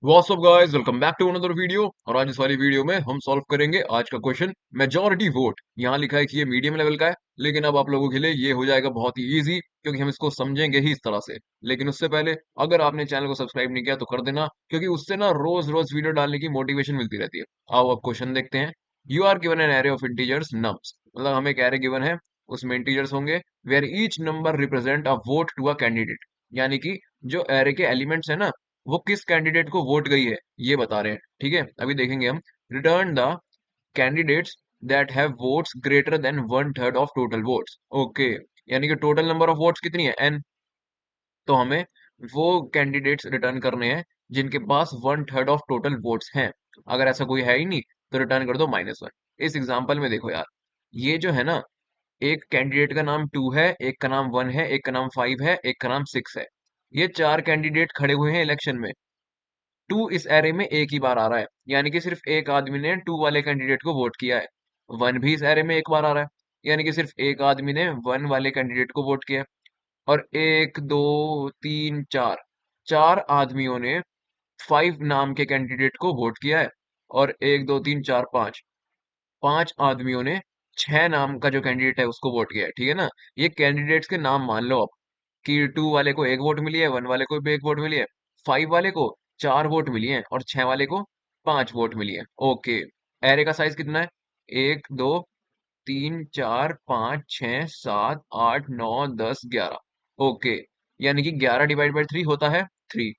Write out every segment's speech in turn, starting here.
What's up guys, welcome back to another video. और आज इस वाली वीडियो में हम सॉल्व करेंगे आज का क्वेश्चन मेजॉरिटी वोट। यहाँ लिखा है कि ये मीडियम लेवल का है, लेकिन अब आप लोगों के लिए ये हो जाएगा बहुत ही इजी, क्योंकि हम इसको समझेंगे ही इस तरह से। लेकिन उससे पहले अगर आपने चैनल को सब्सक्राइब नहीं किया तो कर देना, क्योंकि उससे ना रोज रोज वीडियो डालने की मोटिवेशन मिलती रहती है। आओ अब क्वेश्चन देखते हैं। You are given an array of integers nums, मतलब हमें एक एरे गिवन है, उसमें इंटीजर्स होंगे, where each number represent a vote to a candidate. यानी कि जो एरे के एलिमेंट्स है ना, वो किस कैंडिडेट को वोट गई है ये बता रहे हैं। ठीक है, अभी देखेंगे हम। Return the candidates that have votes greater then one third of total votes. Okay, यानी कि टोटल नंबर ऑफ वोट्स कितनी है, एन। तो हमें वो कैंडिडेट्स रिटर्न करने हैं जिनके पास one third of total votes हैं। अगर ऐसा कोई है ही नहीं तो रिटर्न कर दो -1। इस एग्जाम्पल में देखो यार, ये जो है ना, एक कैंडिडेट का नाम 2 है, एक का नाम 1 है, एक का नाम 5 है, एक का नाम 6 है। ये चार कैंडिडेट खड़े हुए हैं इलेक्शन में। 2 इस एरे में एक ही बार आ रहा है, यानी कि सिर्फ एक आदमी ने 2 वाले कैंडिडेट को वोट किया है। 1 भी इस एरे में एक बार आ रहा है, यानी कि सिर्फ एक आदमी ने 1 वाले कैंडिडेट को वोट किया है। और 1 2 3 4 चार आदमियों ने 5 नाम के कैंडिडेट को वोट किया है। और 1 2 3 4 5 5 आदमियों ने 6 नाम का जो कैंडिडेट है उसको वोट किया है। ठीक है ना, ये कैंडिडेट्स के नाम मान लो आप, कि 2 वाले को एक वोट मिली है, 1 वाले को भी एक वोट मिली है, 5 वाले को 4 वोट मिली है, और 6 वाले को 5 वोट मिली है। ओके, एरे का साइज कितना है? 1 2 3 4 5 6 7 8 9 10 11। ओके, यानी कि 11 डिवाइड बाई 3 होता है 3।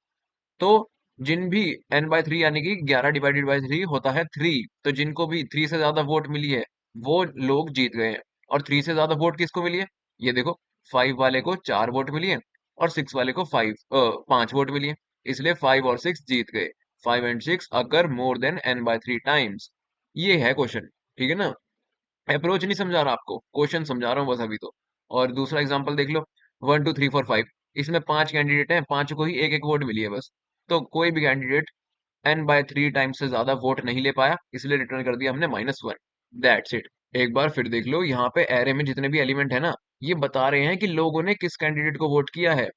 तो जिन भी n बाय 3 यानी कि 11 डिवाइडेड बाय 3 होता है 3, तो जिनको भी 3 से ज्यादा वोट मिली है वो लोग जीत गए हैं। और 3 से ज्यादा वोट किसको मिली है? ये देखो, 5 वाले को 4 वोट मिली है, और 6 वाले को 5 वोट मिली है, इसलिए 5 और 6 जीत गए। 5 एंड 6 अगर more than n by 3 times. ये है क्वेश्चन। ठीक है ना, अप्रोच नहीं समझा रहा आपको, क्वेश्चन समझा रहा हूँ बस अभी तो। और दूसरा एग्जांपल देख लो। 1 2 3 4 5, इसमें 5 कैंडिडेट हैं, पांचों को ही एक एक वोट मिली है बस। तो कोई भी कैंडिडेट n बाय 3 टाइम्स से ज्यादा वोट नहीं ले पाया, इसलिए रिटर्न कर दिया हमने -1। That's it. एक बार फिर देख लो, यहाँ पे एरे में जितने भी एलिमेंट है ना, ये बता रहे हैं कि लोगों ने किस कैंडिडेट को वोट किया है।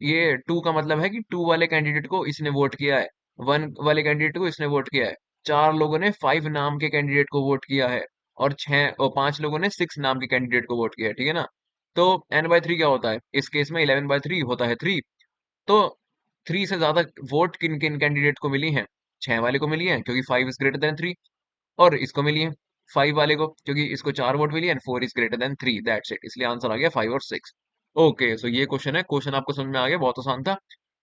ये 2 का मतलब है कि 2 वाले कैंडिडेट को इसने वोट किया है, 1 वाले कैंडिडेट को इसने वोट किया है, 4 लोगों ने 5 नाम के कैंडिडेट को वोट किया है, और 5 लोगों ने 6 नाम के कैंडिडेट को वोट किया है। ठीक है ना, तो n/3 क्या होता है इस केस में? 11/3 होता है 3। तो 3 से ज्यादा वोट किन किन कैंडिडेट को मिली हैं? 6 वाले को मिली है, क्योंकि 5 इज ग्रेटर देन 3। और इसको मिली है 5 वाले को, क्योंकि इसको 4 वोट मिली है, and 4 is greater than 3। That's it, इसलिए आंसर आ गया 5 और 6। ओके, सो ये क्वेश्चन है। क्वेश्चन आपको समझ में आ गया, बहुत आसान था।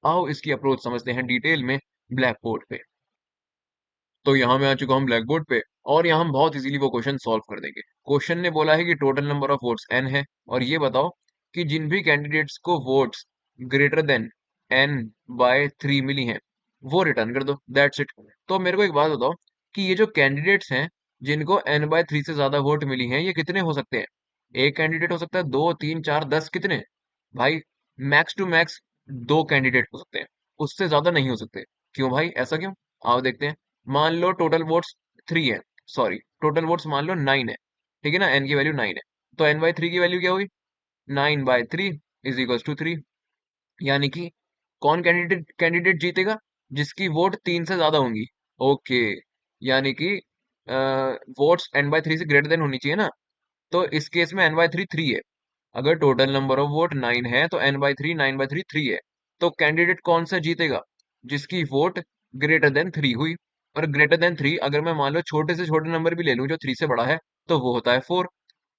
आओ इसकी अप्रोच समझते हैं डिटेल में ब्लैक बोर्ड पे। तो यहाँ मैं आ चुका हूँ ब्लैक बोर्ड पे, और यहाँ हम बहुत इजीली वो क्वेश्चन सॉल्व कर देंगे। क्वेश्चन ने बोला है कि total number of votes n है, और ये बताओ कि जिन भी कैंडिडेट्स को votes greater than n by 3 मिली हैं वो रिटर्न कर दो। That's it. तो मेरे को एक बात बताओ कि ये जो कैंडिडेट्स हैं जिनको n बाय 3 से ज्यादा वोट मिली हैं, ये कितने हो सकते हैं? एक कैंडिडेट हो सकता है, 2 3 4 10, कितने भाई? मैक्स टू मैक्स 2 कैंडिडेट हो सकते हैं, उससे ज्यादा नहीं हो सकते। क्यों भाई, ऐसा क्यों? आओ देखते हैं। मान लो टोटल वोट्स 3 है, सॉरी टोटल वोट्स मान लो 9 है। ठीक है ना, n की वैल्यू 9 है, तो n/3 की वैल्यू क्या हुई? 9/3 इज इक्वल टू 3। यानी कि कौन कैंडिडेट कैंडिडेट जीतेगा? जिसकी वोट 3 से ज्यादा होंगी। ओके, यानी कि वोट्स n/3 से ग्रेटर देन होनी चाहिए ना, तो इस केस में n/3 3 है। अगर टोटल नंबर ऑफ वोट 9 है तो n/3 9/3 3 है। तो कैंडिडेट कौन सा जीतेगा? जिसकी वोट ग्रेटर देन 3 हुई। और ग्रेटर देन 3 अगर मैं मान लो छोटे से छोटे नंबर भी ले लूं जो 3 से बड़ा है, तो वो होता है 4।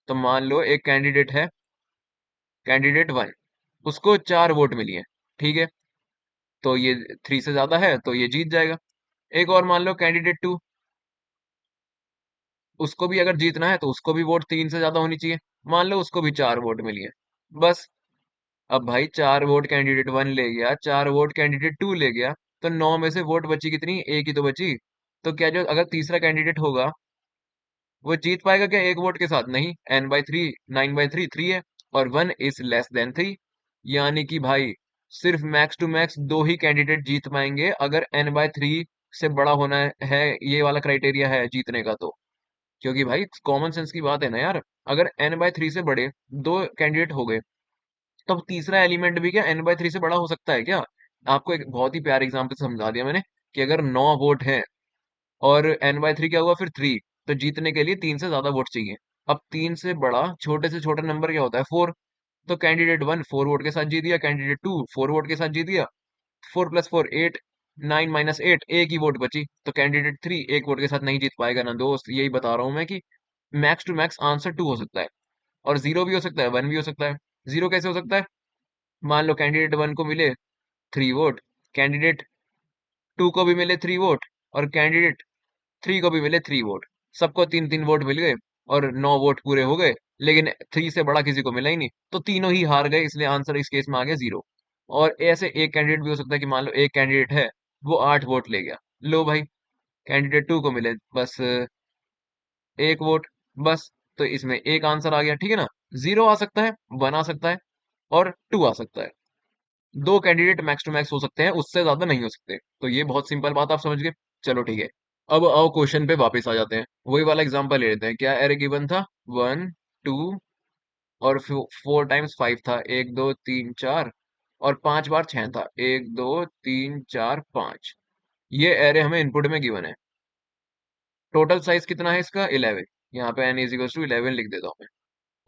तो मान लो एक कैंडिडेट है, कैंडिडेट 1, उसको 4 वोट मिली है। ठीक है, तो ये 3 से ज्यादा है तो ये जीत जाएगा। एक और मान लो कैंडिडेट 2, उसको भी अगर जीतना है तो उसको भी वोट 3 से ज्यादा होनी चाहिए। मान लो उसको भी 4 वोट मिली है, बस। अब भाई 4 वोट कैंडिडेट 1 ले गया, 4 वोट कैंडिडेट 2 ले गया, तो 9 में से वोट बची कितनी? एक ही तो बची। तो क्या जो अगर तीसरा कैंडिडेट होगा वो जीत पाएगा क्या एक वोट के साथ? नहीं, n/3 9/3 3 है, और 1 इज लेस देन 3। यानी कि भाई सिर्फ मैक्स टू मैक्स 2 ही कैंडिडेट जीत पाएंगे अगर n/3 से बड़ा होना है, ये वाला क्राइटेरिया है जीतने का तो। क्योंकि भाई कॉमन सेंस की बात है ना यार, अगर n/3 से बड़े 2 कैंडिडेट हो गए, तब तीसरा एलिमेंट भी क्या n/3 से बड़ा हो सकता है क्या? आपको एक बहुत ही प्यारे एग्जांपल से समझा दिया मैंने, कि अगर 9 वोट हैं और n/3 क्या हुआ फिर 3, तो जीतने के लिए 3 से ज्यादा वोट चाहिए। अब 3 से बड़ा छोटे से छोटा नंबर क्या होता है? 4। तो कैंडिडेट 1 4 वोट के साथ जीत गया, कैंडिडेट 2 4 वोट के साथ जीत गया। 4 + 4 8, 9 - 8 एक ही वोट बची, तो कैंडिडेट 3 एक वोट के साथ नहीं जीत पाएगा ना दोस्त। यही बता रहा हूं मैं कि मैक्स टू मैक्स आंसर 2 हो सकता है, और 0 भी हो सकता है, 1 भी हो सकता है। 0 कैसे हो सकता है? मान लो कैंडिडेट 1 को मिले 3 वोट, कैंडिडेट 2 को भी मिले 3 वोट, और कैंडिडेट 3 को भी मिले 3 वोट। सबको 3-3 वोट मिल गए और 9 वोट पूरे हो गए, लेकिन 3 से बड़ा किसी को मिला ही नहीं, तो तीनों ही हार गए, इसलिए आंसर इस केस में आ गया 0। और ऐसे एक कैंडिडेट भी हो सकता है कि मान लो एक कैंडिडेट है, वो 8 वोट ले गया। लो भाई, कैंडिडेट 2 को मिले बस 1 वोट, बस। तो इसमें एक आंसर आ गया, ठीक है ना। 0 आ सकता है, 1 आ सकता है, और 2 आ सकता है। 2 कैंडिडेट मैक्स टू मैक्स हो सकते हैं, उससे ज्यादा नहीं हो सकते। तो ये बहुत सिंपल बात आप समझ गए। चलो ठीक है, अब आओ क्वेश्चन पे वापस आ जाते हैं। वही वाला एग्जांपल ले लेते हैं। क्या एरे गिवन था? 1 2, और 4 टाइम्स 5 था, 1 2 3 4, और 5 बार 6 था, 1 2 3 4 5। ये एरे हमें इनपुट में गिवन है। टोटल साइज कितना है इसका? 11। यहाँ पे n = 11 लिख देता हूँ मैं।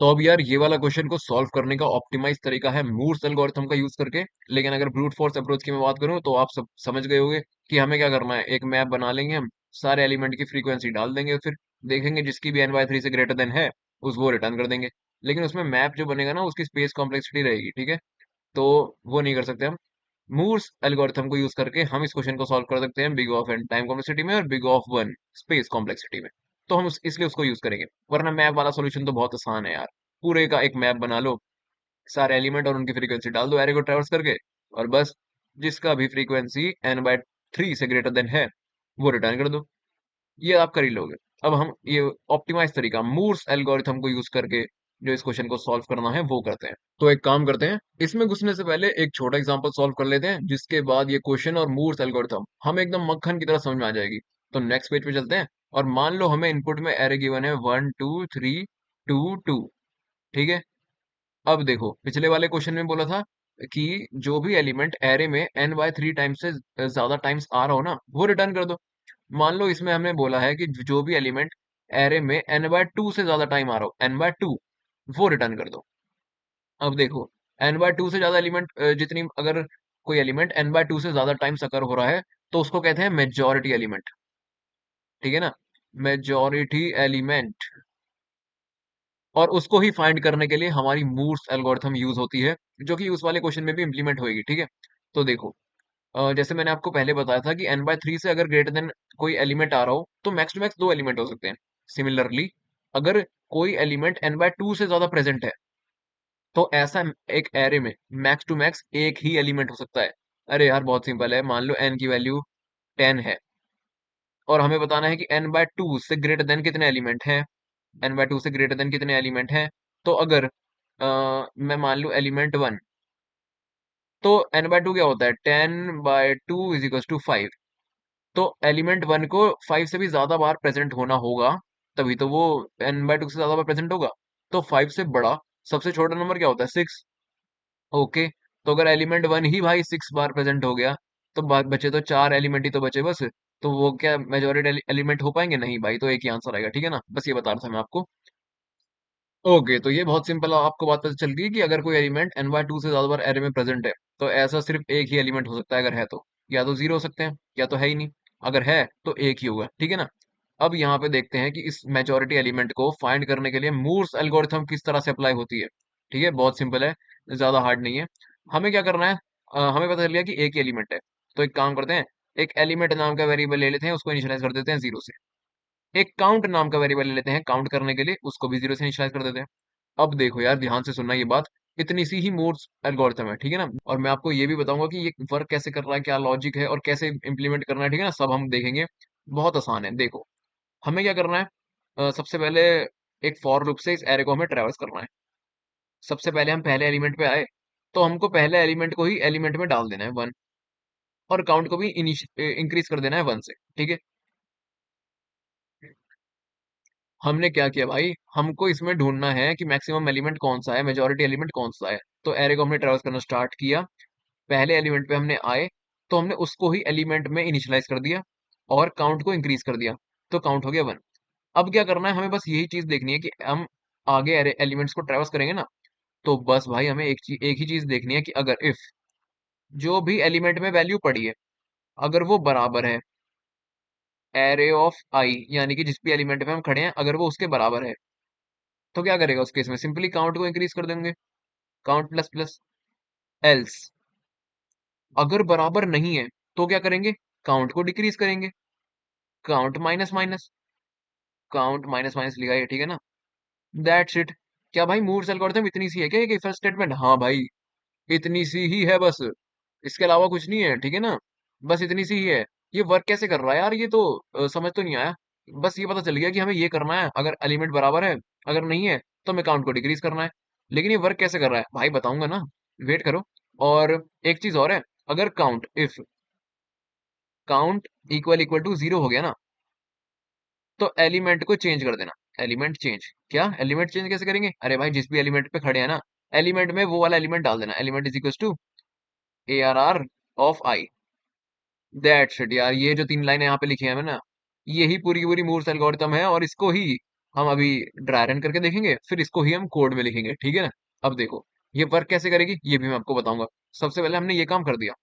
तो अब यार ये वाला क्वेश्चन को सॉल्व करने का ऑप्टिमाइज तरीका है मूर्स एल्गोरिथम का यूज करके। लेकिन अगर ब्रूट फोर्स अप्रोच की मैं बात करूं तो आप सब समझ गए होंगे कि हमें क्या करना है। एक मैप बना लेंगे हम, सारे एलिमेंट की फ्रीक्वेंसी डाल देंगे, फिर देखेंगे जिसकी भी n/3 से ग्रेटर देन है उस वो रिटर्न कर देंगे। लेकिन उसमें मैप जो बनेगा ना, उसकी स्पेस कॉम्प्लेक्सिटी रहेगी, ठीक है। तो वो नहीं कर सकते हम। मूर्स एल्गोरिथम को यूज करके हम इस क्वेश्चन को सॉल्व कर सकते हैं big of n time complexity में और big of one space complexity में। तो हम इसलिए उसको यूज करेंगे। वरना मैप वाला सॉल्यूशन तो बहुत आसान है यार। पूरे का एक मैप बना लो, सारे एलिमेंट और उनकी फ्रीक्वेंसी डाल दो एरे को ट्रेवर्स करके, और बस जिसका भी फ्रीक्वेंसी n/3 से ग्रेटर देन है वो रिटर्न कर दो। ये आप कर ही लोगे। अब हम ये ऑप्टिमाइज तरीका मूर्स एल्गोरिथम को यूज करके जो इस क्वेश्चन को सॉल्व करना है वो करते हैं। तो एक काम करते हैं, इसमें घुसने से पहले एक छोटा एग्जांपल सॉल्व कर लेते हैं, जिसके बाद ये क्वेश्चन और मूर्स एल्गोरिथम हमें एकदम मक्खन की तरह समझ में आ जाएगी। तो नेक्स्ट पेज पे चलते हैं, और मान लो हमें इनपुट में एरे गिवन है 1 2 3 2 2। ठीक है। अब देखो, पिछले वाले क्वेश्चन में बोला था कि जो भी एलिमेंट एरे में n/3 टाइम्स से ज्यादा टाइम्स आ रहा हो ना, वो रिटर्न कर दो। मान लो इसमें हमने बोला है कि जो भी एलिमेंट एरे में n/2 से ज्यादा टाइम आ रहा हो, n/2, वो रिटर्न कर दो। अब देखो, n/2 से ज्यादा एलिमेंट जितनी अगर कोई एलिमेंट n/2 से ज्यादा टाइम्स अकर हो रहा है, तो उसको कहते हैं मेजॉरिटी एलिमेंट। ठीक है ना, मेजॉरिटी एलिमेंट। और उसको ही फाइंड करने के लिए हमारी मूर्स एल्गोरिथम यूज होती है, जो कि उस वाले क्वेश्चन में भी इंप्लीमेंट होगी। ठीक है। तो देखो, जैसे मैंने आपको पहले बताया था कि n/3 से अगर ग्रेटर देन कोई एलिमेंट आ रहा हो, तो मैक्स टू मैक्स 2 एलिमेंट हो सकते हैं। सिमिलरली, अगर कोई एलिमेंट n/2 से ज्यादा प्रेजेंट है, तो ऐसा एक एरे में मैक्स टू मैक्स एक ही एलिमेंट हो सकता है। अरे यार बहुत सिंपल है। मान लो n की वैल्यू 10 है, और हमें बताना है कि n/2 से ग्रेटर देन कितने एलिमेंट हैं। n/2 से ग्रेटर देन कितने एलिमेंट हैं? तो अगर मैं मान लूं एलिमेंट 1, तो n/2 क्या होता है? 10/2 = 5। तो एलिमेंट 1 को 5 से भी ज्यादा बार प्रेजेंट होना होगा, तभी तो वो n/2 से ज्यादा बार प्रेजेंट होगा। तो 5 से बड़ा सबसे छोटा नंबर क्या होता है? 6। ओके। तो अगर एलिमेंट 1 ही भाई 6 बार प्रेजेंट हो गया, तो बचे तो 4 एलिमेंट ही तो बचे बस। तो वो क्या मेजोरिटी एलिमेंट हो पाएंगे? नहीं भाई, तो एक ही आंसर आएगा। ठीक है ना, बस ये बता रहा था मैं आपको। ओके, तो ये बहुत सिंपल आपको बात पता चल गई कि अगर कोई एलिमेंट n/2 से ज्यादा बार एरे में प्रेजेंट है, तो ऐसा सिर्फ एक ही एलिमेंट हो सकता है। अगर है तो या तो 0 हो सकते हैं, या तो है ही नहीं। अगर है तो एक ही होगा। ठीक है ना। अब यहाँ पे देखते हैं कि इस मेजॉरिटी एलिमेंट को फाइंड करने के लिए मूर्स एल्गोरिथम किस तरह से अप्लाई होती है। ठीक है, बहुत सिंपल है, ज्यादा हार्ड नहीं है। हमें क्या करना है, हमें पता चल गया कि एक ही एलिमेंट है। तो एक काम करते हैं, एक एलिमेंट नाम का वेरिएबल ले लेते हैं, उसको इनिशियलाइज कर देते हैं 0 से। एक काउंट नाम का वेरिएबल ले लेते हैं काउंट करने के लिए, उसको भी 0 से इनिशियलाइज कर देते हैं। अब देखो यार, ध्यान से सुनना ये बात। इतनी सी ही मोड्स एल्गोरिथम है, ठीक है ना। और मैं आपको ये भी बताऊंगा कि ये वर्क कैसे कर रहा है, क्या लॉजिक है, और कैसे इंप्लीमेंट करना है। ठीक है ना, सब हम देखेंगे। बहुत आसान है। देखो, हमें क्या करना है, सबसे पहले एक फॉर लूप से इस एरे को हमें ट्रेवर्स करना है। सबसे पहले हम पहले एलिमेंट पे आए, तो हमको पहले एलिमेंट को ही एलिमेंट में डाल देना है 1, और काउंट को भी इंक्रीज कर देना है 1 से। ठीक है। हमने क्या किया भाई, हमको इसमें ढूंढना है कि मैक्सिमम एलिमेंट कौन सा है, मेजॉरिटी एलिमेंट कौन सा है। तो एरे को हमने ट्रेवर्स करना स्टार्ट किया। पहले एलिमेंट पे हमने आए, तो हमने उसको ही एलिमेंट में इनिशियलाइज कर दिया और काउंट को इंक्रीज कर दिया, तो काउंट हो गया 1। अब क्या करना है, हमें बस यही चीज देखनी है कि हम आगे एलिमेंट्स को ट्रेवर्स करेंगे ना, तो बस भाई हमें एक ही चीज देखनी है कि अगर इफ जो भी एलिमेंट में वैल्यू पड़ी है अगर वो बराबर है एरे ऑफ आई, यानी कि जिस भी एलिमेंट में हम खड़े हैं अगर वो उसके बराबर है, तो क्या करेगा उस केस में, सिंपली काउंट को इंक्रीज कर देंगे, काउंट प्लस प्लस। एल्स अगर बराबर नहीं है तो क्या करेंगे, काउंट को डिक्रीज करेंगे, count minus minus, count minus minus लिखा है, ठीक है ना। That's it. क्या भाई मूर्स एल्गोरिथम इतनी सी है क्या ये फर्स्ट स्टेटमेंट? हाँ भाई, इतनी सी ही है बस, इसके अलावा कुछ नहीं है, ठीक है ना। बस इतनी सी ही है। ये वर्क कैसे कर रहा है यार, ये तो समझ तो नहीं आया। बस ये पता चल गया कि हमें ये करना है, अगर एलिमेंट बराबर है, अगर नहीं है तो हमें काउंट को डिक्रीज करना है। लेकिन ये वर्क कैसे कर रहा है भाई बताऊंगा ना, वेट करो। और एक चीज और है, अगर count if count equal equal to 0 हो गया ना, तो एलिमेंट को चेंज कर देना। एलिमेंट चेंज, क्या एलिमेंट चेंज कैसे करेंगे, अरे भाई जिस भी एलिमेंट पे खड़े हैं ना, एलिमेंट में वो वाला एलिमेंट डाल देना, element is equal to ARR of I. That's it यार, ये जो 3 लाइनें यहाँ पे लिखी हैं ना, यही पूरी की पूरी मूर्स एल्गोरिथम है, और इसको ही हम अभी ड्राई रन करके देखेंगे, फिर इसको ही हम कोड में लिखेंगे, ठीक है ना। अब देखो ये वर्क कैसे करेगी ये भी मैं आपको बताऊंगा। सबसे पहले हमने ये काम कर दिया,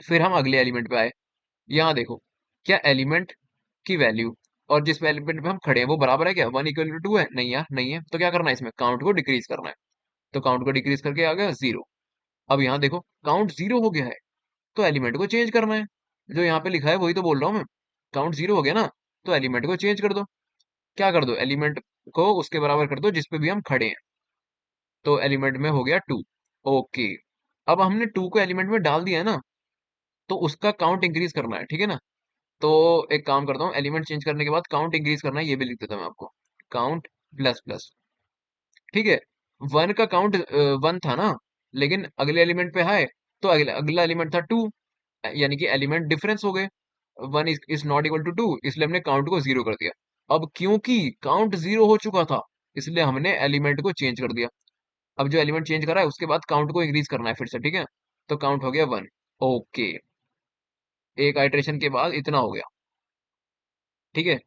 फिर हम अगले एलिमेंट पे आए। यहाँ देखो, क्या एलिमेंट की वैल्यू और जिस एलिमेंट पे हम खड़े हैं वो बराबर है क्या, 1 इक्वल टू 2 है, नहीं यार नहीं है, तो क्या करना है इसमें, काउंट को डिक्रीज करना है। तो काउंट को डिक्रीज करके आ गया 0। अब यहाँ देखो काउंट 0 हो गया है, तो एलिमेंट को चेंज करना है। जो यहाँ पे लिखा है वही तो बोल रहा हूँ मैं, काउंट 0 हो गया ना, तो एलिमेंट को चेंज कर दो। क्या कर दो, एलिमेंट को उसके बराबर कर दो जिस पे भी हम खड़े हैं। तो एलिमेंट में हो गया 2। ओके, अब हमने 2 को एलिमेंट में डाल दिया है ना, तो उसका काउंट इंक्रीज करना है, ठीक है ना। तो एक काम करता हूँ, एलिमेंट चेंज करने के बाद काउंट इंक्रीज करना है, ये भी लिख देता हूँ मैं आपको, काउंट प्लस प्लस, ठीक है। 1 का काउंट 1 था ना, लेकिन अगले एलिमेंट पे है, तो अगला अगला एलिमेंट था 2, यानी कि एलिमेंट डिफरेंस हो गए। 1 इज नॉट इक्वल टू 2, इसलिए हमने काउंट को 0 कर दिया। अब क्योंकि काउंट 0 हो चुका था, इसलिए हमने एलिमेंट को चेंज कर दिया। अब जो एलिमेंट चेंज करा है उसके बाद काउंट को इंक्रीज करना है फिर से, ठीक है। तो काउंट हो गया 1। ओके, एक आइट्रेशन के बाद इतना हो गया, ठीक है।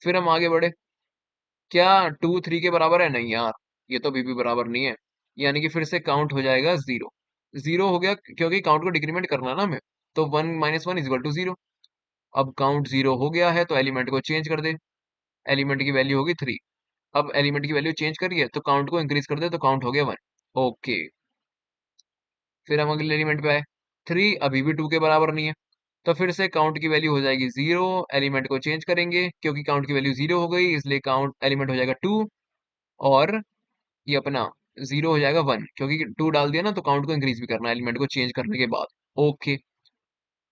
फिर हम आगे बढ़े, क्या 2 3 के बराबर है, नहीं यार, ये तो भी बराबर नहीं है, यानी कि फिर से काउंट हो जाएगा 0। 0 हो गया क्योंकि काउंट को डिक्रीमेंट करना है ना हमें, तो 1 माइनस 1 इज इक्वल टू 0। अब काउंट 0 हो गया है तो एलिमेंट को चेंज कर दे, एलिमेंट की वैल्यू होगी 3। अब एलिमेंट की वैल्यू चेंज करिए तो काउंट को इंक्रीज कर दे, तो काउंट हो गया 1। ओके, फिर हम अगले एलिमेंट पे आए, 3 अभी भी 2 के बराबर नहीं है, तो फिर से काउंट की वैल्यू हो जाएगी 0, एलिमेंट को चेंज करेंगे क्योंकि काउंट की वैल्यू 0 हो गई, इसलिए काउंट एलिमेंट हो जाएगा 2, और ये अपना 0 हो जाएगा 1, क्योंकि 2 डाल दिया ना, तो काउंट को इंक्रीज भी करना है एलिमेंट को चेंज करने के बाद। ओके,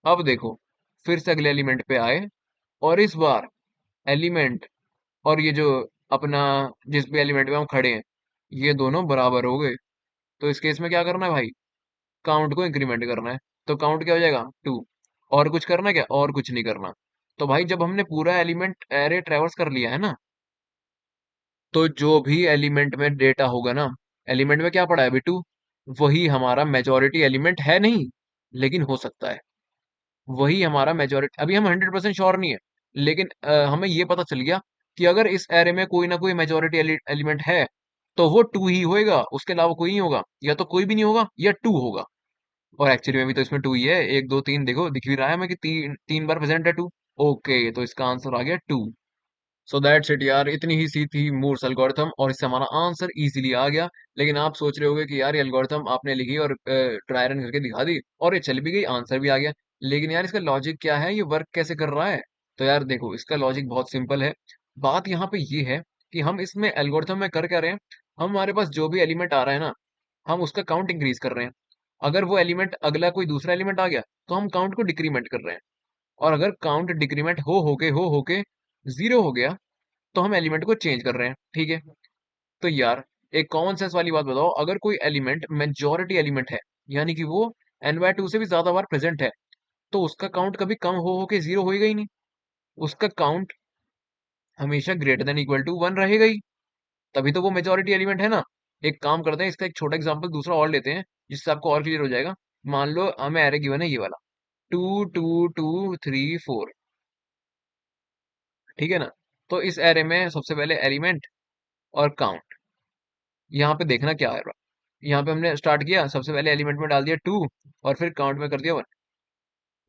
अब देखो फिर से अगले एलिमेंट पे आए, और इस बार एलिमेंट और ये जो अपना जिस भी एलिमेंट में हम खड़े हैं, ये दोनों बराबर हो गए। तो इस केस में क्या करना है भाई, काउंट को इंक्रीमेंट करना है। तो काउंट क्या हो जाएगा 2, और कुछ करना है क्या, और कुछ नहीं करना। तो भाई जब हमने पूरा एलिमेंट एरे ट्रेवर्स कर लिया है ना, तो जो भी एलिमेंट में डेटा होगा ना, एलिमेंट में क्या पड़ा है अभी 2, वही हमारा मेजोरिटी एलिमेंट है नहीं, लेकिन हो सकता है वही हमारा मेजोरिटी, अभी हम 100% श्योर नहीं है, लेकिन हमें ये पता चल गया कि अगर इस एरे में कोई ना कोई मेजोरिटी एलिमेंट है, तो वो 2 ही होएगा, उसके अलावा कोई नहीं होगा, या तो कोई भी नहीं होगा या 2 होगा। और एक्चुअली में भी तो इसमें 2 ही है, 1 2 3 देखो दिख भी रहा है हमें कि 3 बार प्रेजेंट है 2। ओके, तो इसका आंसर आ गया 2। सो दैट्स इट यार, इतनी ही सी थी मूर्स एल्गोरिथम, और इससे हमारा आंसर इजीली आ गया। लेकिन आप सोच रहे होगे कि यार ये एल्गोरिथम आपने लिखी और ट्राई रन करके दिखा दी और ये चल भी गई, आंसर भी आ गया, लेकिन यार इसका लॉजिक क्या है, ये वर्क कैसे कर रहा है। तो यार देखो इसका लॉजिक बहुत सिंपल है। बात यहाँ पे ये है कि हम इसमें एल्गोरिथम में कर क्या रहे हैं, हमारे पास जो भी एलिमेंट आ रहा है ना, हम उसका काउंट इंक्रीज कर रहे हैं। अगर वो एलिमेंट अगला कोई दूसरा एलिमेंट आ गया, तो हम काउंट को डिक्रीमेंट कर रहे हैं। और अगर काउंट डिक्रीमेंट हो होके 0 हो गया, तो हम एलिमेंट को चेंज कर रहे हैं, ठीक है। तो यार एक कॉमन सेंस वाली बात बताओ, अगर कोई एलिमेंट मेजॉरिटी एलिमेंट है, यानी कि वो n/2 से भी ज्यादा बार प्रेजेंट है, तो उसका काउंट कभी कम हो के 0 होएगा ही नहीं, उसका काउंट हमेशा ग्रेटर देन इक्वल टू 1 रहेगा ही, तभी तो वो मेजॉरिटी एलिमेंट है ना। एक काम करते हैं, इसका एक छोटा एग्जांपल दूसरा और लेते हैं, जिससे आपको और क्लियर हो जाएगा। मान लो हमें एरे गिवन है ये वाला, 2 2 2 3 4, ठीक है ना। तो इस एरे में सबसे पहले एलिमेंट और काउंट, यहाँ पे देखना क्या है। यहाँ पे हमने स्टार्ट किया, सबसे पहले एलिमेंट में डाल दिया 2 और फिर काउंट में कर दिया 1।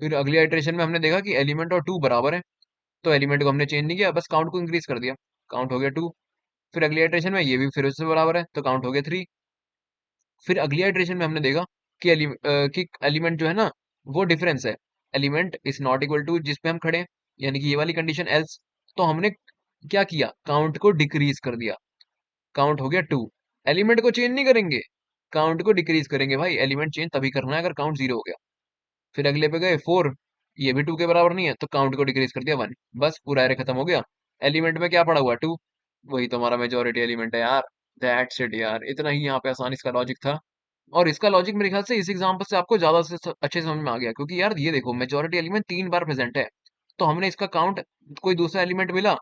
फिर अगली आइटरेशन में हमने देखा कि एलिमेंट और 2 बराबर है, तो एलिमेंट को हमने चेंज नहीं किया, बस काउंट को इंक्रीज कर दिया, काउंट हो गया 2। फिर अगली आइटरेशन में ये भी फिर उससे बराबर है, तो काउंट हो गया 3। फिर अगली आइटरेशन में हमने देखा कि एलिमेंट जो है ना वो डिफरेंस है, element is not equal to जिस पे हम खड़े हैं, यानी कि ये वाली कंडीशन एल्स। तो हमने क्या किया, काउंट को डिक्रीज कर दिया, काउंट हो गया 2। एलिमेंट को चेंज नहीं करेंगे, काउंट को डिक्रीज करेंगे भाई, एलिमेंट चेंज तभी करना है अगर काउंट 0 हो गया। फिर अगले पे गए 4, ये भी 2 के बराबर नहीं है, तो काउंट को डिक्रीज कर दिया 1। बस पूरा एरे खत्म हो गया। एलिमेंट में क्या पड़ा हुआ 2, वही तो हमारा मेजोरिटी एलिमेंट है यार। दैट्स इट यार, इतना ही यहाँ पे आसान इसका लॉजिक था। और इसका लॉजिक मेरे ख्याल से इस एग्जांपल से आपको ज्यादा से अच्छे समझ में आ गया, क्योंकि यार ये देखो मेजोरिटी एलिमेंट 3 बार प्रेजेंट है, तो हमने इसका काउंट, कोई दूसरा एलिमेंट मिला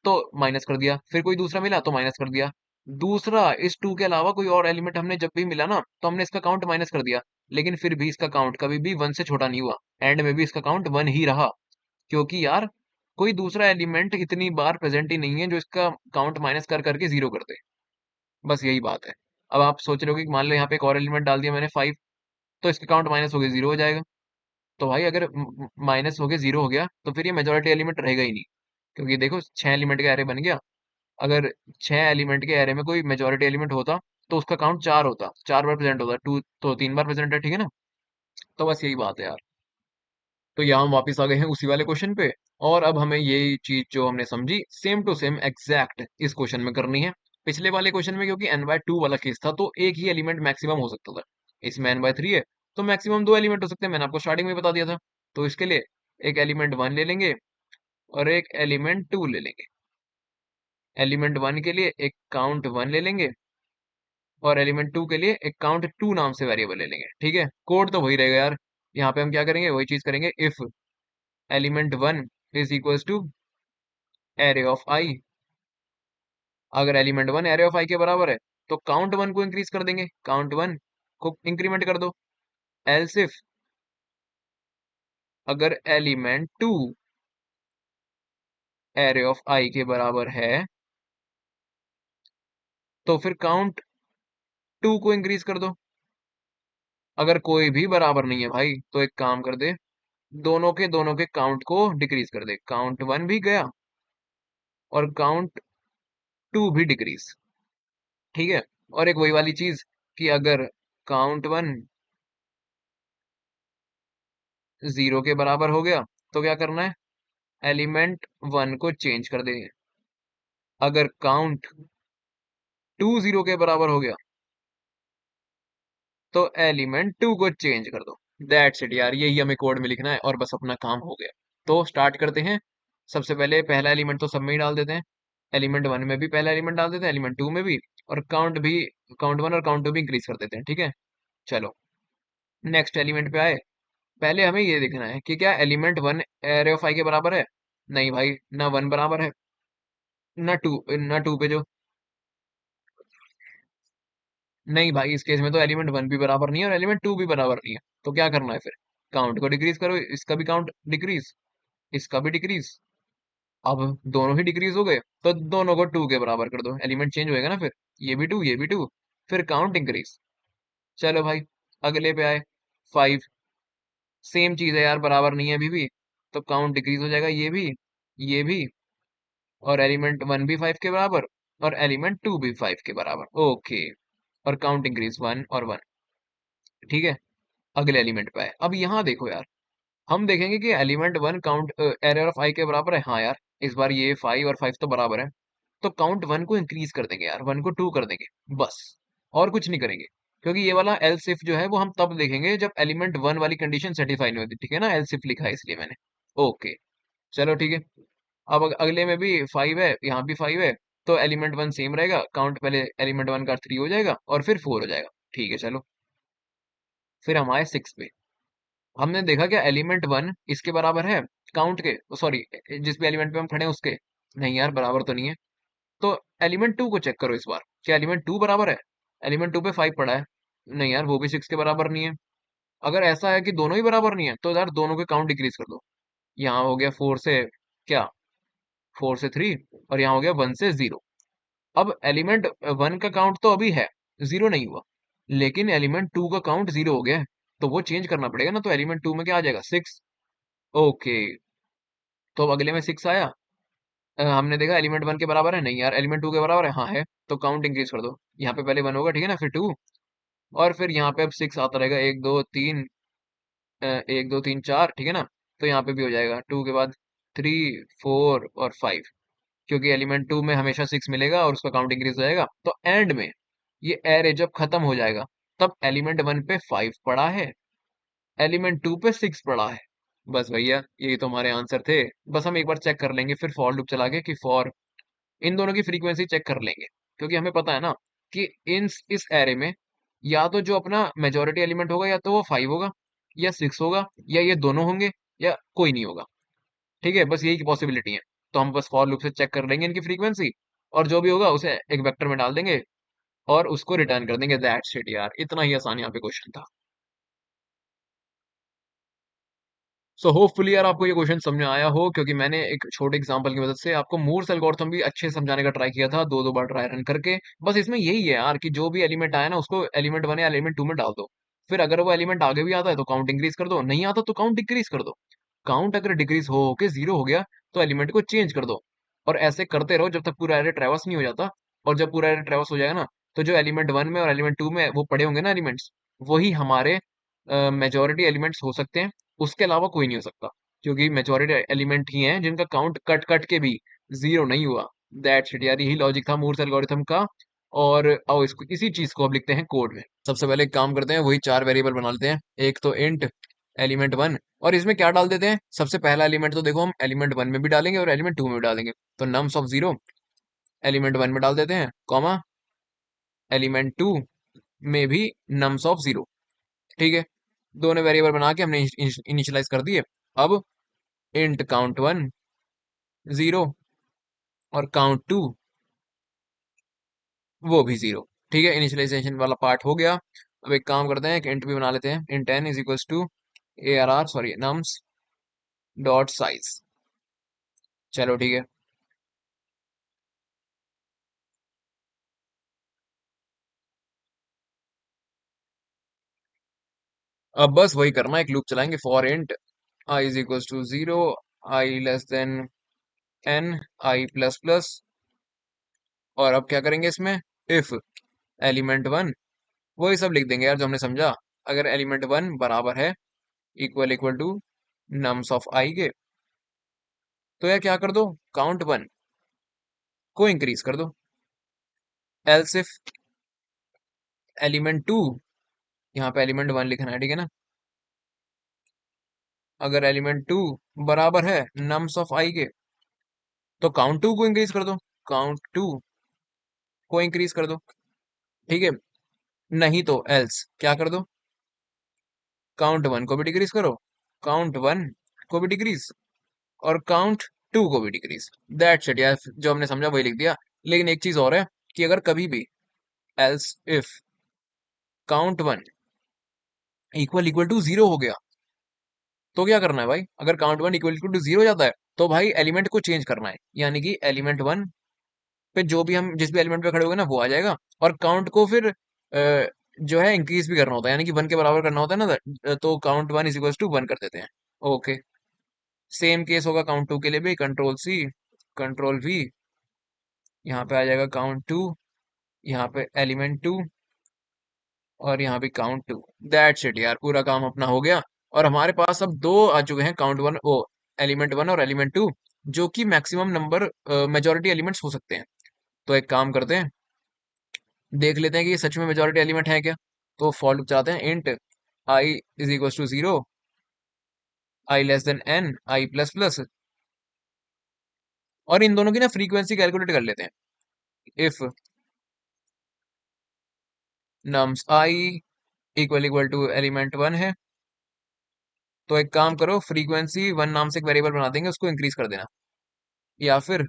तो माइनस कर दिया, फिर कोई दूसरा मिला तो माइनस कर दिया, दूसरा इस 2 के अलावा कोई और एलिमेंट हमने जब भी मिला ना तो हमने इसका काउंट माइनस कर दिया, लेकिन फिर भी इसका काउंट कभी भी 1 से छोटा नहीं हुआ, एंड में भी इसका काउंट 1 ही रहा। क्योंकि यार कोई दूसरा एलिमेंट इतनी बार प्रेजेंट ही नहीं है जो इसका काउंट माइनस कर करके 0 कर दे। बस यही बात है। अब आप सोच रहे हो कि मान लो यहाँ पे एक और एलिमेंट डाल दिया मैंने 5, तो इसका काउंट माइनस हो गया 0 हो जाएगा। तो भाई अगर माइनस हो गया 0 हो गया तो फिर ये मेजोरिटी एलिमेंट रहेगा ही नहीं, क्योंकि देखो 6 एलिमेंट का एरे बन गया। अगर 6 एलिमेंट के एरे में कोई मेजोरिटी एलिमेंट होता तो उसका काउंट 4 होता, 4 बार प्रेजेंट होता, 2 तो 3 बार प्रेजेंट है, ठीक है ना। तो बस यही बात है यार। तो यहाँ हम वापस आ गए हैं उसी वाले क्वेश्चन पे, और अब हमें ये चीज जो हमने समझी सेम टू सेम एग्जैक्ट इस क्वेश्चन में करनी है। पिछले वाले क्वेश्चन में क्योंकि n/2 वाला केस था तो एक ही एलिमेंट मैक्सिमम हो सकता था, इसमें n/3 है तो मैक्सिमम 2 एलिमेंट हो सकते हैं, मैंने आपको स्टार्टिंग में बता दिया था। तो इसके लिए एक एलिमेंट 1 ले लेंगे और एक एलिमेंट 2 ले लेंगे। एलिमेंट 1 के लिए एक काउंट 1 ले लेंगे और एलिमेंट 2 के लिए एक काउंट 2 नाम से वेरिएबल ले लेंगे, ठीक है। कोड तो वही रहेगा यार, यहाँ पे हम क्या करेंगे, वही चीज करेंगे। If element 1 is equals to array of I, अगर एलिमेंट 1 एरे ऑफ आई के बराबर है तो काउंट 1 को इंक्रीज कर देंगे, काउंट 1 को इंक्रीमेंट कर दो। एल्स इफ अगर एलिमेंट 2 एरे ऑफ आई के बराबर है तो फिर काउंट 2 को इंक्रीज कर दो। अगर कोई भी बराबर नहीं है भाई तो एक काम कर दे, दोनों के काउंट को डिक्रीज कर दे, काउंट 1 भी गया और काउंट 2 भी डिक्रीज, ठीक है। और एक वही वाली चीज कि अगर काउंट 1 0 के बराबर हो गया तो क्या करना है, एलिमेंट 1 को चेंज कर देंगे। अगर काउंट 2 0 के बराबर हो गया तो एलिमेंट 2 को चेंज कर दो। दैट्स इट यार, यही हमें कोड में लिखना है और बस अपना काम हो गया। तो स्टार्ट करते हैं। सबसे पहले पहला एलिमेंट तो सब में ही डाल देते हैं, एलिमेंट 1 में भी पहला एलिमेंट डाल देते हैं, एलिमेंट 2 में भी, और काउंट भी, काउंट 1 और काउंट 2 भी इंक्रीज कर देते हैं, ठीक है। चलो नेक्स्ट एलिमेंट पे आए। पहले हमें ये देखना है कि क्या एलिमेंट 1 एरे ऑफ आई के बराबर है। नहीं भाई, ना 1 बराबर है ना 2 पे जो, नहीं भाई इस केस में तो एलिमेंट 1 भी बराबर नहीं है और एलिमेंट 2 भी बराबर नहीं है। तो क्या करना है फिर, काउंट को डिक्रीज करो, इसका भी काउंट डिक्रीज, इसका भी डिक्रीज। अब दोनों ही डिक्रीज हो गए तो दोनों को 2 के बराबर कर दो, एलिमेंट चेंज होएगा ना फिर, ये भी 2 ये भी 2, फिर काउंट इंक्रीज। चलो भाई अगले पे आए 5, सेम चीज है यार, बराबर नहीं है अभी भी, तो काउंट डिक्रीज हो जाएगा, ये भी, और एलिमेंट 1 भी 5 के बराबर और एलिमेंट 2 भी 5 के बराबर, ओके। और काउंट इंक्रीज 1 और 1, ठीक है। अगले एलिमेंट पे आए। अब यहाँ देखो यार, हम देखेंगे कि element 1 count error of I के बराबर है, हाँ यार इस बार ये 5 और 5 तो बराबर है, तो काउंट 1 को इंक्रीज कर देंगे यार, 1 को 2 कर देंगे बस, और कुछ नहीं करेंगे। क्योंकि ये वाला एल्स इफ जो है वो हम तब देखेंगे जब एलिमेंट 1 वाली कंडीशन सेटिस्फाई नहीं होती, ठीक है ना, एल्स इफ लिखा है इसलिए मैंने, ओके। चलो ठीक है। अब अगले में भी 5 है, यहाँ भी 5 है, तो एलिमेंट 1 सेम रहेगा, काउंट पहले एलिमेंट 1 का 3 हो जाएगा और फिर 4 हो जाएगा, ठीक है। चलो फिर हम आए 6 पे। हमने देखा क्या एलिमेंट 1 इसके बराबर है, काउंट के, सॉरी जिस भी एलिमेंट पे हम खड़े हैं उसके, नहीं यार बराबर तो नहीं है। तो एलिमेंट 2 को चेक करो इस बार, क्या एलिमेंट 2 बराबर है, एलिमेंट 2 पे 5 पड़ा है, नहीं यार वो भी 6 के बराबर नहीं है। अगर ऐसा है कि दोनों ही बराबर नहीं है तो यार दोनों के काउंट डिक्रीज कर दो। यहाँ हो गया 4 से क्या, 4 से 3, और यहाँ हो गया 1 से 0। अब एलिमेंट 1 का काउंट तो अभी है, 0 नहीं हुआ, लेकिन एलिमेंट 2 का काउंट 0 हो गया है, तो वो चेंज करना पड़ेगा ना। तो एलिमेंट 2 में क्या आ जाएगा, 6। ओके, तो अब अगले में 6 आया। हमने देखा एलिमेंट 1 के बराबर है, नहीं यार एलिमेंट 2 के बराबर है, हाँ है, तो काउंट इंक्रीज कर दो। यहाँ पे पहले 1 होगा, ठीक है ना, फिर 2, और फिर यहाँ पे अब 6 आता रहेगा, 1 2 3, 1 2 3 4, ठीक है ना। तो यहाँ पे भी हो जाएगा 2 के बाद 3 4 और 5, क्योंकि एलिमेंट 2 में हमेशा 6 मिलेगा और उसका काउंट इंक्रीज हो जाएगा। तो एंड में ये एरे जब खत्म हो जाएगा, तब एलिमेंट 1 पे 5 पड़ा है, एलिमेंट 2 पे 6 पड़ा है। बस भैया यही तो हमारे आंसर थे। बस हम एक बार चेक कर लेंगे फिर फॉर लूप चला के कि फॉर इन दोनों की फ्रीक्वेंसी चेक कर लेंगे, क्योंकि हमें पता है ना कि इन इस एरे में या तो जो अपना मेजोरिटी एलिमेंट होगा या तो वो 5 होगा या 6 होगा, या ये दोनों होंगे या कोई नहीं होगा। ठीक है, बस यही की पॉसिबिलिटी है। तो हम बस फॉर लूप से चेक कर लेंगे इनकी फ्रीक्वेंसी, और जो भी होगा उसे एक वेक्टर में डाल देंगे और उसको रिटर्न कर देंगे। दैट्स इट यार, इतना ही आसान यहाँ पे क्वेश्चन था। सो होपफुली यार आपको ये क्वेश्चन समझ में आया हो, क्योंकि मैंने एक छोटे एग्जांपल की मदद से आपको मूर्स एल्गोरिथम भी अच्छे से समझाने का ट्राई किया था, दो दो बार ट्राई रन करके। बस इसमें यही है यार कि जो भी एलिमेंट आया ना उसको एलिमेंट 1 या एलिमेंट 2 में डाल दो। फिर अगर वो एलिमेंट आगे भी आता है तो काउंट इंक्रीज कर दो, नहीं आता तो काउंट डिक्रीज कर दो। काउंट अगर डिक्रीज हो के 0 हो गया तो एलिमेंट को चेंज कर दो, और ऐसे करते रहो जब तक पूरा एरे ट्रेवर्स नहीं हो जाता। और जब पूरा एरे ट्रेवर्स हो जाएगा ना, तो जो एलिमेंट 1 में और एलिमेंट 2 में वो पड़े होंगे ना एलिमेंट्स, वही हमारे मेजोरिटी एलिमेंट्स हो सकते हैं। उसके अलावा कोई नहीं हो सकता, क्योंकि मेजोरिटी एलिमेंट ही हैं जिनका काउंट कट कट के भी 0 नहीं हुआ। दैट्स इट यार, यही लॉजिक था मूर्स एल्गोरिथम का। और आओ इसको इसी चीज को अब लिखते हैं कोड में। सबसे पहले एक काम करते हैं, वही 4 वेरिएबल बना लेते हैं। एक तो इंट एलिमेंट 1, और इसमें क्या डाल देते हैं, सबसे पहला एलिमेंट तो देखो हम एलिमेंट 1 में भी डालेंगे और एलिमेंट 2 में भी डालेंगे। तो नम्स ऑफ 0 एलिमेंट 1 में डाल देते हैं, कॉमा एलिमेंट 2 में भी नम्स ऑफ 0। ठीक है, दोनों वेरिएबल बना के हमने इनिशियलाइज कर दिए। अब इंट काउंट 1 0 और काउंट 2 वो भी 0। ठीक है, इनिशियलाइजेशन वाला पार्ट हो गया। अब एक काम करते हैं, एक इंट भी बना लेते हैं, int n is equals to ARR sorry nums dot size. चलो ठीक है। अब बस वही करना है, एक लूप चलाएंगे for int I is equals to 0, I less than n, I plus plus. और अब क्या करेंगे इसमें, इफ एलिमेंट 1, वही सब लिख देंगे यार जो हमने समझा। अगर एलिमेंट 1 बराबर है, equal equal to nums of I के, तो यार क्या कर दो, काउंट 1 को इंक्रीज कर दो। एल्स इफ एलिमेंट 2, यहाँ पे एलिमेंट 1 लिखना है, ठीक है ना। अगर एलिमेंट 2 बराबर है नम्स ऑफ आई के, तो काउंट 2 को इंक्रीज कर दो, काउंट 2 को इंक्रीज कर दो। ठीक है, नहीं तो एल्स क्या कर दो, काउंट 1 को भी डिक्रीज करो, काउंट 1 को भी डिक्रीज, और काउंट 2 को भी डिक्रीज। दैट्स इट यार, जो हमने समझा वही लिख दिया। लेकिन एक चीज और है कि अगर कभी भी else if count 1 equal equal to 0 हो गया, तो क्या करना है भाई, अगर काउंट 1 इक्वल इक्वल टू 0 हो जाता है तो भाई एलिमेंट को चेंज करना है, यानी कि एलिमेंट 1 पे जो भी हम जिस भी एलिमेंट पे खड़े होंगे ना वो आ जाएगा, और काउंट को फिर जो है इंक्रीज भी करना होता है, यानी कि 1 के बराबर करना होता है ना, तो काउंट 1 इज इक्वल टू 1 कर देते हैं। ओके, सेम केस होगा काउंट 2 के लिए भी, कंट्रोल C कंट्रोल V, यहाँ पे आ जाएगा काउंट 2, यहाँ पे एलिमेंट 2, और यहाँ भी काउंट 2। दैट्स इट यार, पूरा काम अपना हो गया। और हमारे पास अब दो आ चुके हैं, काउंट 1 वो एलिमेंट 1 और एलिमेंट 2, जो कि मैक्सिमम नंबर मेजोरिटी एलिमेंट्स हो सकते हैं। तो एक काम करते हैं, देख लेते हैं कि ये सच में मेजोरिटी एलिमेंट है क्या। तो फॉर लूप चलाते हैं, int I is equal to 0, I less than n, I plus plus, और इन दोनों की ना फ्रीक्वेंसी कैलकुलेट कर लेते हैं। If nums I equal equal to element 1 है, तो एक काम करो, फ्रीक्वेंसी 1 नाम से एक वेरिएबल बना देंगे, उसको इंक्रीज कर देना। या फिर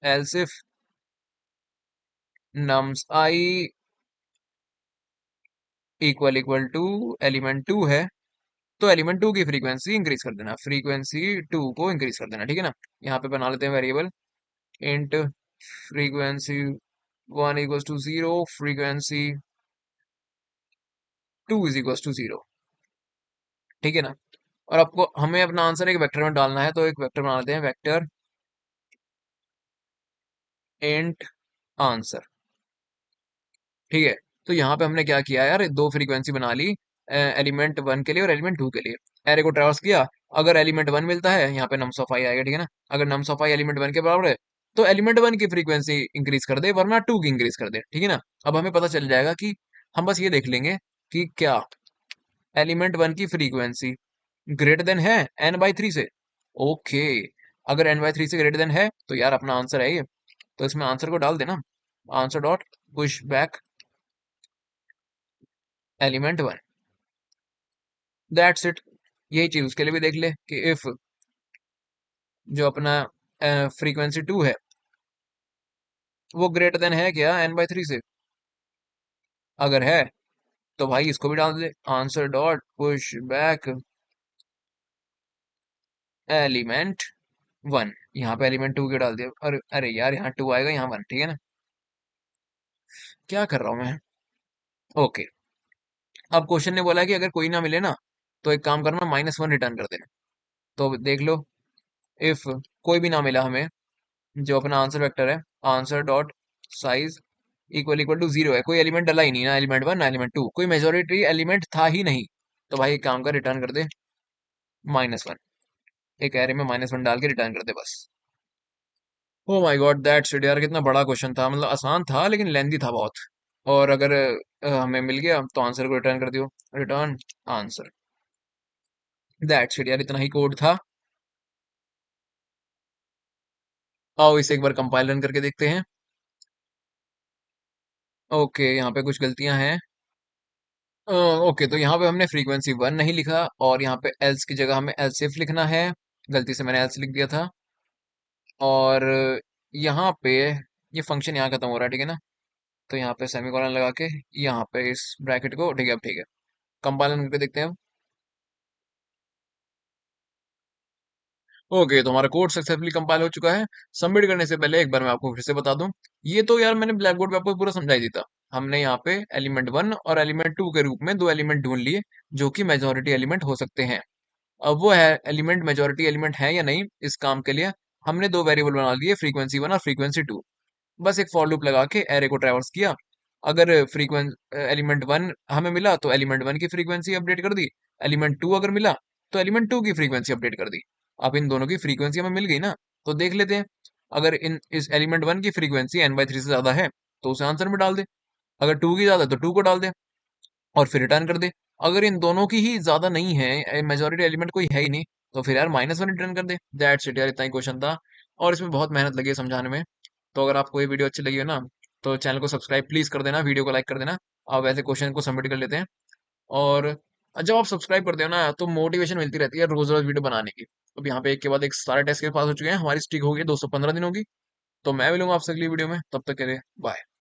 else if nums I equal equal to element 2 है, तो एलिमेंट टू की फ्रीक्वेंसी इंक्रीज कर देना, फ्रीक्वेंसी टू को इंक्रीज कर देना, ठीक है ना। यहाँ पे बना लेते हैं variable int frequency one equals to zero, frequency two is equals to zero, ठीक है ना। और आपको हमें अपना आंसर एक वेक्टर में डालना है, तो एक वेक्टर बना लेते हैं, वेक्टर इंट आंसर, ठीक है। तो यहाँ पे हमने क्या किया यार, दो फ्रीक्वेंसी बना ली, एलिमेंट वन के लिए और एलिमेंट टू के लिए। एरे को ट्रैवर्स किया, अगर एलिमेंट वन मिलता है यहाँ पे नम्स ऑफ आई आएगा, ठीक है ना। अगर nums of I element one के बराबर है तो एलिमेंट वन की फ्रीक्वेंसी इंक्रीज कर दे, वरना टू की इंक्रीज कर दे, ठीक है ना। अब हमें पता चल जाएगा कि हम बस ये देख लेंगे कि क्या एलिमेंट वन की फ्रीक्वेंसी ग्रेटर देन है एन बाई थ्री से। ओके, अगर एन बाई थ्री से ग्रेटर देन है तो यार अपना आंसर है ये, तो इसमें आंसर को डाल देना, answer dot push back element one, that's it. यही चीज उसके लिए भी देख ले कि इफ जो अपना फ्रीक्वेंसी टू है वो ग्रेटर देन है क्या एन बाई थ्री से, अगर है तो भाई इसको भी डाल दे, answer dot push back element one. यहाँ पे एलिमेंट टू के डाल दिया, और अरे यार यहाँ टू आएगा यहाँ वन, ठीक है ना। क्या कर रहा हूँ मैं। ओके, अब क्वेश्चन ने बोला कि अगर कोई ना मिले ना तो एक काम करना, माइनस वन रिटर्न कर देना। तो देख लो, इफ कोई भी ना मिला हमें, जो अपना आंसर वेक्टर है, answer dot size equal to zero है, कोई एलिमेंट डला ही नहीं ना, एलिमेंट वन ना एलिमेंट टू, कोई मेजोरिटी एलिमेंट था ही नहीं, तो भाई एक काम कर, रिटर्न कर दे माइनस वन, एक एरे में माइनस वन डाल के रिटर्न कर दे बस। Oh my God that's it यार, कितना बड़ा क्वेश्चन था, मतलब आसान था लेकिन लेंदी था बहुत। और अगर हमें मिल गया तो आंसर को रिटर्न कर दियो, रिटर्न आंसर, दैट्स इट यार, इतना ही कोड था। आओ इसे एक बार कंपाइल रन करके देखते हैं। ओके, यहाँ पे कुछ गलतियां हैं। ओके, तो यहाँ पे हमने फ्रीक्वेंसी वन नहीं लिखा, और यहाँ पे एल्स की जगह हमें एल्सिफ लिखना है, गलती से मैंने एल्स लिख दिया था। और यहाँ पे ये फंक्शन यहाँ खत्म हो रहा है, ठीक है ना। तो यहाँ पे सेमीकोलन लगा के यहाँ पे इस ब्रैकेट को, ठीक है, अब ठीक है, कंपाइल करके देखते हैं। ओके, तो हमारा कोड सक्सेसफुली कंपाइल हो चुका है। सबमिट करने से पहले एक बार मैं आपको फिर से बता दूं, ये तो यार मैंने ब्लैक बोर्ड पे आपको पूरा समझा ही दिया था। हमने यहाँ पे एलिमेंट वन और एलिमेंट टू के रूप में दो एलिमेंट ढूंढ लिए जो कि मेजोरिटी एलिमेंट हो सकते हैं। अब वो है एलिमेंट मेजोरिटी एलिमेंट है या नहीं, इस काम के लिए हमने दो वेरिएबल बना लिए, फ्रीक्वेंसी वन और फ्रीक्वेंसी टू। बस एक फॉर लूप लगा के एरे को ट्रैवर्स किया, अगर एलिमेंट वन हमें मिला तो एलिमेंट वन की फ्रीक्वेंसी अपडेट कर दी, एलिमेंट टू अगर मिला तो एलिमेंट टू की फ्रीक्वेंसी अपडेट कर दी। अब इन दोनों की फ्रीक्वेंसी हमें मिल गई ना, तो देख लेते हैं, अगर इन इस एलिमेंट वन की फ्रीक्वेंसी एन बाई थ्री से ज्यादा है तो उसे आंसर में डाल दे, अगर टू की ज्यादा है तो टू को डाल दे और फिर रिटर्न कर दे। अगर इन दोनों की ही ज्यादा नहीं है, मेजोरिटी एलिमेंट कोई है ही नहीं, तो फिर यार माइनस वन रिटर्न कर दे, दैट्स इट यार, इतना ही क्वेश्चन था। और इसमें बहुत मेहनत लगी है समझाने में। तो अगर आपको ये वीडियो अच्छी लगी हो ना, तो चैनल को सब्सक्राइब प्लीज कर देना, वीडियो को लाइक कर देना। अब ऐसे क्वेश्चन को सबमिट कर लेते हैं। और जब आप सब्सक्राइब करते हो ना तो मोटिवेशन मिलती रहती है रोज रोज वीडियो बनाने की। अब यहाँ पे एक के बाद एक सारे टेस्ट के पास हो चुके हैं, हमारी स्ट्रिक होगी 215 दिनों की। तो मैं मिलूंगा आपसे अगली वीडियो में, तब तक के लिए बाय।